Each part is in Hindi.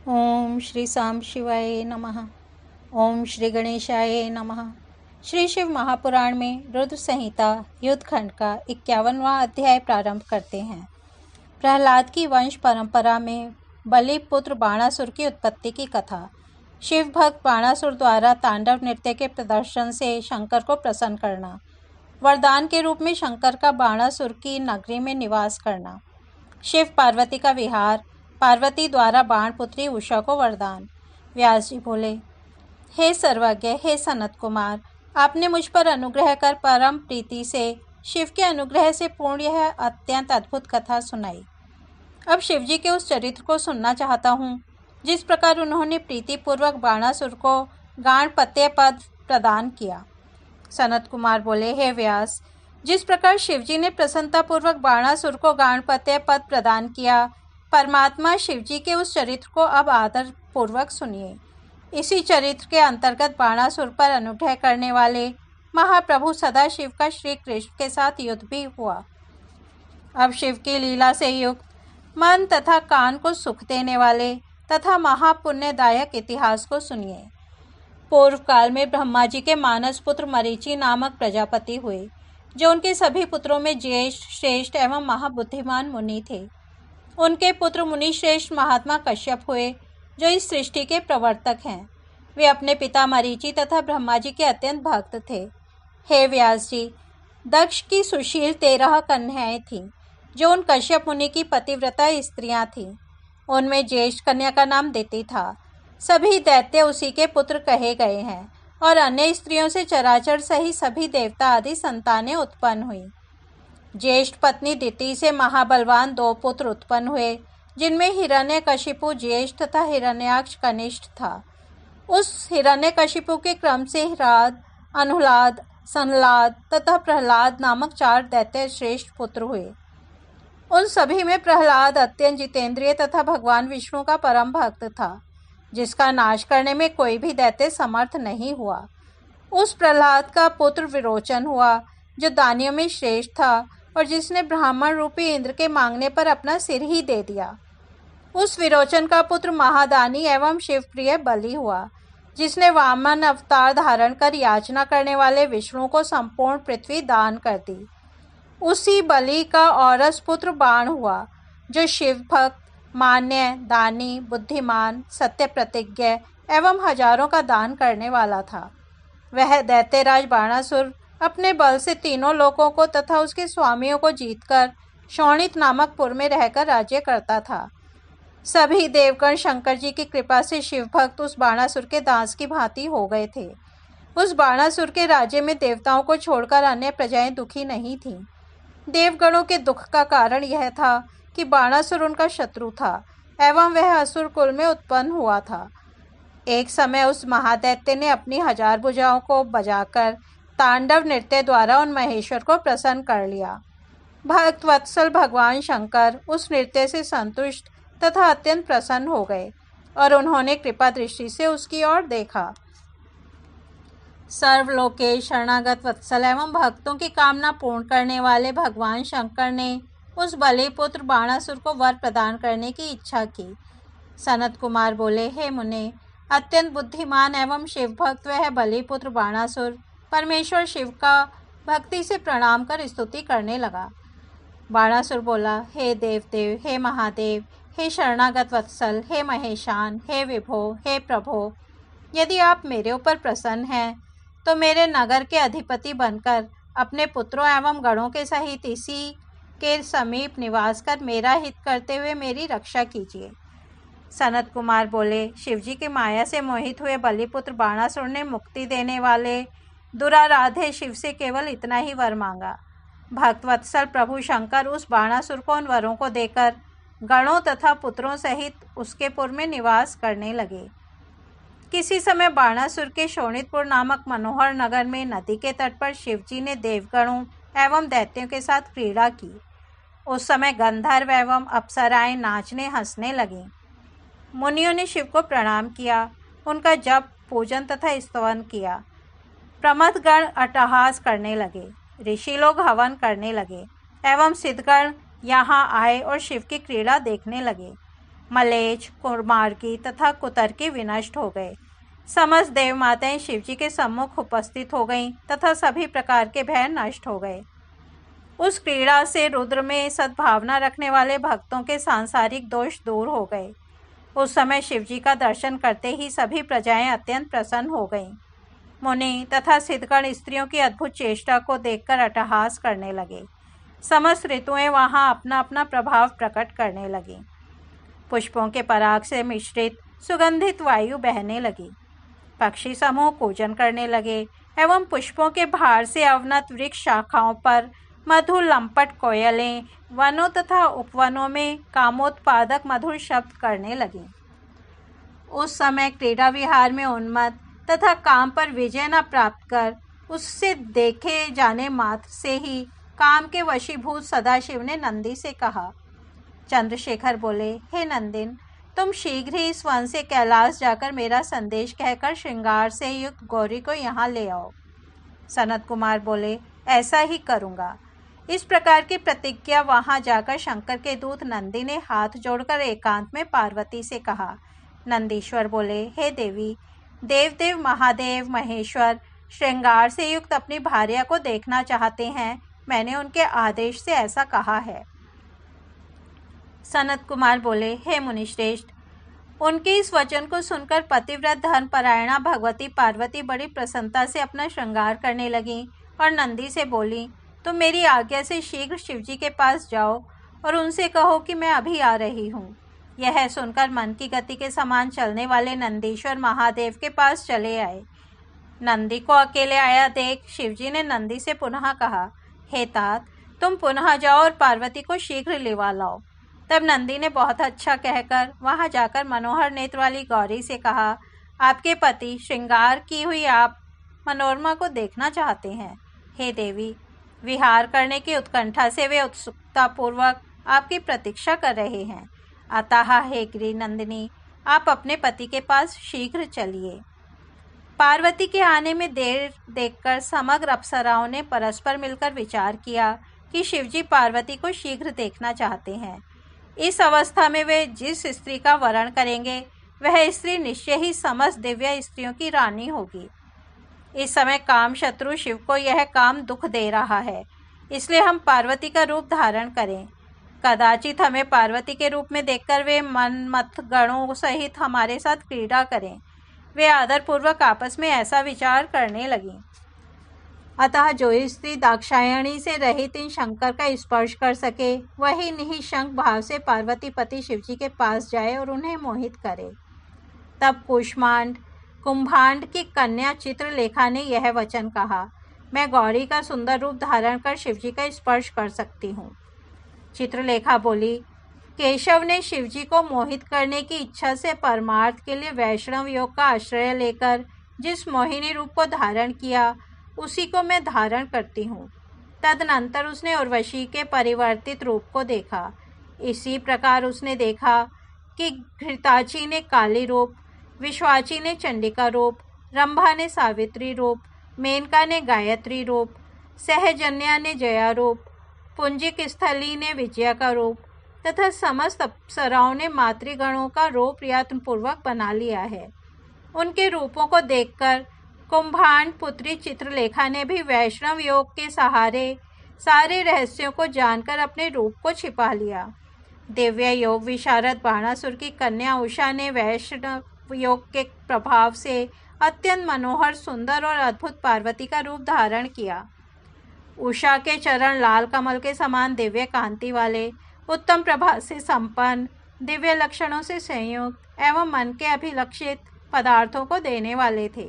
ओम श्री साम शिवाय नमः। ओम श्री गणेशाय नमः। श्री शिव महापुराण में रुद्र संहिता युद्ध खंड का 51वां अध्याय प्रारंभ करते हैं। प्रहलाद की वंश परंपरा में बलि पुत्र बाणासुर की उत्पत्ति की कथा। शिव भक्त बाणासुर द्वारा तांडव नृत्य के प्रदर्शन से शंकर को प्रसन्न करना, वरदान के रूप में शंकर का बाणासुर की नगरी में निवास करना, शिव पार्वती का विहार, पार्वती द्वारा बाण पुत्री उषा को वरदान। व्यास जी बोले, हे सर्वज्ञ, हे सनत कुमार, आपने मुझ पर अनुग्रह कर परम प्रीति से शिव के अनुग्रह से पूर्ण यह अत्यंत अद्भुत कथा सुनाई। अब शिवजी के उस चरित्र को सुनना चाहता हूँ जिस प्रकार उन्होंने प्रीतिपूर्वक बाणासुर को गाणपत्य पद प्रदान किया। सनत कुमार बोले, हे व्यास, जिस प्रकार शिवजी ने प्रसन्नतापूर्वक बाणासुर को गाणपत्य पद प्रदान किया, परमात्मा शिवजी के उस चरित्र को अब आदर पूर्वक सुनिए। इसी चरित्र के अंतर्गत बाणासुर पर अनुग्रह करने वाले महाप्रभु सदाशिव का श्री कृष्ण के साथ युद्ध भी हुआ। अब शिव की लीला से युक्त, मन तथा कान को सुख देने वाले तथा महापुण्यदायक इतिहास को सुनिए। पूर्व काल में ब्रह्मा जी के मानस पुत्र मरीचि नामक प्रजापति हुए, जो उनके सभी पुत्रों में ज्येष्ठ, श्रेष्ठ एवं महाबुद्धिमान मुनि थे। उनके पुत्र मुनि श्रेष्ठ महात्मा कश्यप हुए, जो इस सृष्टि के प्रवर्तक हैं। वे अपने पिता मरीचि तथा ब्रह्मा जी के अत्यंत भक्त थे। हे व्यास जी, दक्ष की सुशील 13 कन्याएं थीं, जो उन कश्यप मुनि की पतिव्रता स्त्रियां थीं। उनमें ज्येष्ठ कन्या का नाम दिति था। सभी दैत्य उसी के पुत्र कहे गए हैं, और अन्य स्त्रियों से चराचर सहित सभी देवता आदि संतानें उत्पन्न हुई। ज्येष्ठ पत्नी दिति से महाबलवान 2 पुत्र उत्पन्न हुए, जिनमें हिरण्यकशिपु ज्येष्ठ तथा हिरण्याक्ष कनिष्ठ था। उस हिरण्यकशिपु के क्रम से हिराद, अनुलाद, संलाद तथा प्रहलाद नामक 4 दैत्य श्रेष्ठ पुत्र हुए। उन सभी में प्रहलाद अत्यंत जितेंद्रिय तथा भगवान विष्णु का परम भक्त था, जिसका नाश करने में कोई भी दैत्य समर्थ नहीं हुआ। उस प्रहलाद का पुत्र विरोचन हुआ, जो दानियों में श्रेष्ठ था और जिसने ब्राह्मण रूपी इंद्र के मांगने पर अपना सिर ही दे दिया। उस विरोचन का पुत्र महादानी एवं शिवप्रिय बलि हुआ, जिसने वामन अवतार धारण कर याचना करने वाले विष्णु को संपूर्ण पृथ्वी दान कर दी। उसी बलि का औरस पुत्र बाण हुआ, जो शिव भक्त, मान्य, दानी, बुद्धिमान, सत्य प्रतिज्ञ एवं हजारों का दान करने वाला था। वह दैत्यराज बाणासुर अपने बल से तीनों लोकों को तथा उसके स्वामियों को जीतकर शोणित नामक पुर में रहकर राज्य करता था। सभी देवगण शंकर जी की कृपा से शिव भक्त उस बाणासुर के दास की भांति हो गए थे। उस बाणासुर के राज्य में देवताओं को छोड़कर अन्य प्रजाएं दुखी नहीं थीं। देवगणों के दुख का कारण यह था कि बाणासुर उनका शत्रु था एवं वह असुर कुल में उत्पन्न हुआ था। एक समय उस महादैत्य ने अपनी 1000 भुजाओं को बजाकर तांडव नृत्य द्वारा उन महेश्वर को प्रसन्न कर लिया। भक्त वत्सल भगवान शंकर उस नृत्य से संतुष्ट तथा अत्यंत प्रसन्न हो गए और उन्होंने कृपा दृष्टि से उसकी ओर देखा। सर्वलोकेश, शरणागत वत्सल एवं भक्तों की कामना पूर्ण करने वाले भगवान शंकर ने उस बलि पुत्र बाणासुर को वर प्रदान करने की इच्छा की। सनत कुमार बोले, हे मुने, अत्यंत बुद्धिमान एवं शिव भक्त वह बलि पुत्र बाणासुर परमेश्वर शिव का भक्ति से प्रणाम कर स्तुति करने लगा। बाणासुर बोला, हे देवदेव, हे महादेव, हे शरणागत वत्सल, हे महेशान, हे विभो, हे प्रभो, यदि आप मेरे ऊपर प्रसन्न हैं तो मेरे नगर के अधिपति बनकर अपने पुत्रों एवं गणों के सहित इसी के समीप निवास कर मेरा हित करते हुए मेरी रक्षा कीजिए। सनत कुमार बोले, शिवजी की माया से मोहित हुए बलिपुत्र बाणासुर ने मुक्ति देने वाले दुराराध्य शिव से केवल इतना ही वर मांगा। भक्तवत्सल प्रभु शंकर उस बाणासुर को उन वरों को देकर गणों तथा पुत्रों सहित उसके पुर में निवास करने लगे। किसी समय बाणासुर के शोणितपुर नामक मनोहर नगर में नदी के तट पर शिवजी ने देवगणों एवं दैत्यों के साथ क्रीड़ा की। उस समय गंधर्व एवं अप्सराएं नाचने हंसने लगीं। मुनियों ने शिव को प्रणाम किया, उनका जप, पूजन तथा स्तवन किया। प्रमथगण अट्टहास करने लगे, ऋषि लोग हवन करने लगे एवं सिद्धगण यहाँ आए और शिव की क्रीड़ा देखने लगे। मलेच, कुमार्गी तथा कुतर्की विनष्ट हो गए। समस्त देव माताएं शिवजी के सम्मुख उपस्थित हो गईं तथा सभी प्रकार के भय नष्ट हो गए। उस क्रीड़ा से रुद्र में सद्भावना रखने वाले भक्तों के सांसारिक दोष दूर हो गए। उस समय शिवजी का दर्शन करते ही सभी प्रजाएं अत्यंत प्रसन्न हो गईं। मुनि तथा सिद्धगण स्त्रियों की अद्भुत चेष्टा को देखकर अट्टहास करने लगे। समस्त ऋतुएं वहां अपना अपना प्रभाव प्रकट करने लगीं। पुष्पों के पराग से मिश्रित सुगंधित वायु बहने लगी। पक्षी समूह कूजन करने लगे एवं पुष्पों के भार से अवनत वृक्ष शाखाओं पर मधुर लंपट कोयलें वनों तथा उपवनों में कामोत्पादक मधुर शब्द करने लगीं। उस समय क्रीड़ा विहार में उन्मत्त तथा काम पर विजय न प्राप्त कर उससे देखे जाने मात्र से ही काम के वशीभूत सदाशिव ने नंदी से कहा। चंद्रशेखर बोले, हे नंदिन, तुम शीघ्र ही इस वन से कैलाश जाकर मेरा संदेश कहकर श्रृंगार से युक्त गौरी को यहाँ ले आओ। सनत कुमार बोले, ऐसा ही करूँगा। इस प्रकार की प्रतिज्ञा वहां जाकर शंकर के दूत नंदी ने हाथ जोड़कर एकांत में पार्वती से कहा। नंदीश्वर बोले, हे देवी, देवदेव महादेव महेश्वर श्रृंगार से युक्त अपनी भार्या को देखना चाहते हैं। मैंने उनके आदेश से ऐसा कहा है। सनत कुमार बोले, हे मुनिश्रेष्ठ, उनके इस वचन को सुनकर पतिव्रत धर्मपरायणा भगवती पार्वती बड़ी प्रसन्नता से अपना श्रृंगार करने लगी और नंदी से बोली, तुम मेरी आज्ञा से शीघ्र शिवजी के पास जाओ और उनसे कहो कि मैं अभी आ रही हूँ। यह सुनकर मन की गति के समान चलने वाले नंदीश्वर महादेव के पास चले आए। नंदी को अकेले आया देख शिवजी ने नंदी से पुनः कहा, हे तात, तुम पुनः जाओ और पार्वती को शीघ्र लिवा लाओ। तब नंदी ने बहुत अच्छा कहकर वहां जाकर मनोहर नेत्र वाली गौरी से कहा, आपके पति श्रृंगार की हुई आप मनोरमा को देखना चाहते हैं। हे देवी, विहार करने की उत्कंठा से वे उत्सुकतापूर्वक आपकी प्रतीक्षा कर रहे हैं। अतः हे गिरि नंदिनी, आप अपने पति के पास शीघ्र चलिए। पार्वती के आने में देर देखकर समग्र अप्सराओं ने परस्पर मिलकर विचार किया कि शिवजी पार्वती को शीघ्र देखना चाहते हैं। इस अवस्था में वे जिस स्त्री का वरण करेंगे वह स्त्री निश्चय ही समस्त दिव्य स्त्रियों की रानी होगी। इस समय काम शत्रु शिव को यह काम दुख दे रहा है, इसलिए हम पार्वती का रूप धारण करें। कदाचित हमें पार्वती के रूप में देखकर वे मनमत्त गणों सहित हमारे साथ क्रीड़ा करें। वे आदरपूर्वक आपस में ऐसा विचार करने लगी। अतः जो स्त्री दाक्षायणी से रहित इन शंकर का स्पर्श कर सके वही निःशंक भाव से पार्वती पति शिवजी के पास जाए और उन्हें मोहित करे। तब कुंभांड की कन्या चित्रलेखा ने यह वचन कहा, मैं गौरी का सुंदर रूप धारण कर शिवजी का स्पर्श कर सकती हूँ। चित्रलेखा बोली, केशव ने शिवजी को मोहित करने की इच्छा से परमार्थ के लिए वैष्णव योग का आश्रय लेकर जिस मोहिनी रूप को धारण किया उसी को मैं धारण करती हूँ। तदनंतर उसने उर्वशी के परिवर्तित रूप को देखा। इसी प्रकार उसने देखा कि घृताची ने काली रूप, विश्वाची ने चंडिका रूप, रंभा ने सावित्री रूप, मेनका ने गायत्री रूप, सहजन्या ने जया रूप, पुंजिक स्थली ने विजया का रूप तथा समस्त अप्सराओं ने मातृगणों का रूप प्रयत्नपूर्वक बना लिया है। उनके रूपों को देखकर कुंभांड पुत्री चित्रलेखा ने भी वैष्णव योग के सहारे सारे रहस्यों को जानकर अपने रूप को छिपा लिया। दिव्य योग विशारद बाणासुर की कन्या उषा ने वैष्णव योग के प्रभाव से अत्यंत मनोहर, सुंदर और अद्भुत पार्वती का रूप धारण किया। उषा के चरण लाल कमल के समान दिव्य कांति वाले, उत्तम प्रभा से संपन्न, दिव्य लक्षणों से संयुक्त एवं मन के अभिलक्षित पदार्थों को देने वाले थे।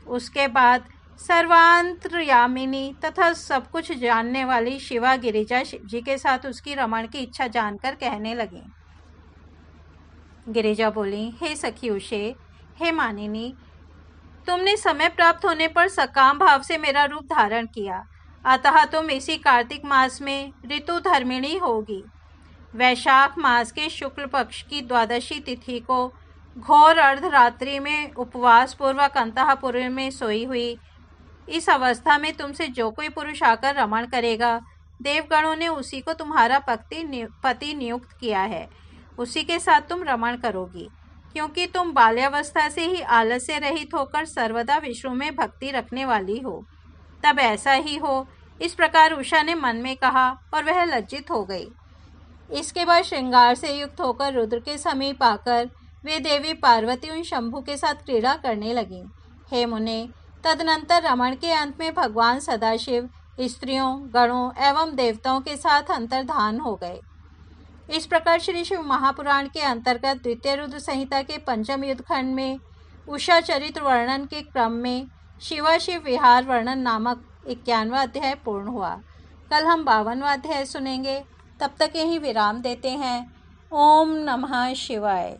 उसके बाद सर्वांतर्यामिनी तथा सब कुछ जानने वाली शिवा गिरिजा शिवजी के साथ उसकी रमण की इच्छा जानकर कहने लगी। गिरिजा बोली, हे सखी उषे, हे मानिनी, तुमने समय प्राप्त होने पर सकाम भाव से मेरा रूप धारण किया, अतः तुम इसी कार्तिक मास में ऋतु धर्मिणी होगी। वैशाख मास के शुक्ल पक्ष की द्वादशी तिथि को घोर अर्धरात्रि में उपवास पूर्वक अंतःपुर में सोई हुई इस अवस्था में तुमसे जो कोई पुरुष आकर रमण करेगा, देवगणों ने उसी को तुम्हारा पति नियुक्त किया है। उसी के साथ तुम रमण करोगी, क्योंकि तुम बाल्यावस्था से ही आलस से रहित होकर सर्वदा विष्णु में भक्ति रखने वाली हो। तब ऐसा ही हो। इस प्रकार उषा ने मन में कहा और वह लज्जित हो गई। इसके बाद श्रृंगार से युक्त होकर रुद्र के समीप आकर वे देवी पार्वती उन शंभु के साथ क्रीड़ा करने लगीं। हे मुने, तदनंतर रमण के अंत में भगवान सदाशिव स्त्रियों, गणों एवं देवताओं के साथ अंतर्धान हो गए। इस प्रकार श्री शिव महापुराण के अंतर्गत द्वितीय रुद्र संहिता के पंचम युद्धखंड में उषा चरित्र वर्णन के क्रम में शिवाशिव विहार वर्णन नामक 51वां अध्याय पूर्ण हुआ। कल हम 52वां अध्याय सुनेंगे। तब तक यही विराम देते हैं। ओम नमः शिवाय।